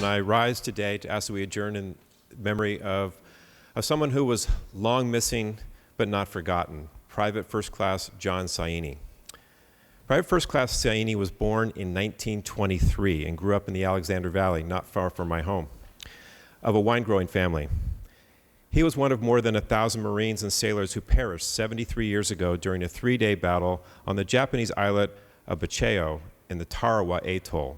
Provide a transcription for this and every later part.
and I rise today to ask that we adjourn in memory of someone who was long missing but not forgotten, Private First Class John Saini. Private First Class Saini was born in 1923 and grew up in the Alexander Valley, not far from my home, of a wine-growing family. He was one of more than 1,000 Marines and sailors who perished 73 years ago during a 3-day battle on the Japanese islet of Bacheo in the Tarawa Atoll.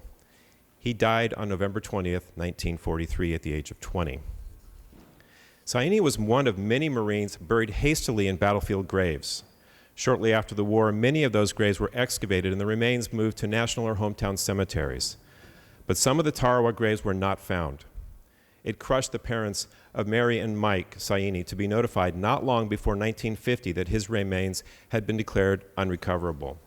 He died on November 20th, 1943 at the age of 20. Saini was one of many Marines buried hastily in battlefield graves. Shortly after the war, many of those graves were excavated and the remains moved to national or hometown cemeteries. But some of the Tarawa graves were not found. It crushed the parents of Mary and Mike Saini to be notified not long before 1950 that his remains had been declared unrecoverable.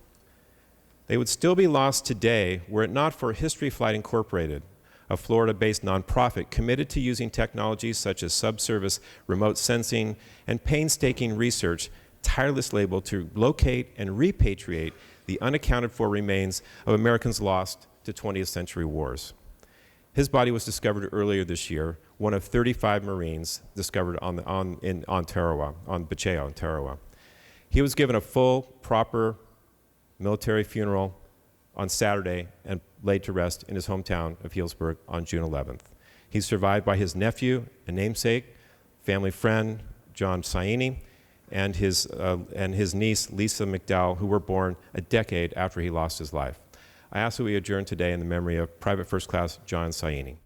They would still be lost today were it not for History Flight Incorporated, a Florida-based nonprofit committed to using technologies such as subsurface remote sensing and painstaking research tirelessly able to locate and repatriate the unaccounted for remains of Americans lost to 20th century wars. His body was discovered earlier this year, one of 35 Marines discovered on Tarawa, on Bacheo in Tarawa. He was given a full, proper military funeral on Saturday and laid to rest in his hometown of Healdsburg on June 11th. He's survived by his nephew and namesake, family friend, John Saini, and his niece, Lisa McDowell, who were born a decade after he lost his life. I ask that we adjourn today in the memory of Private First Class John Saini.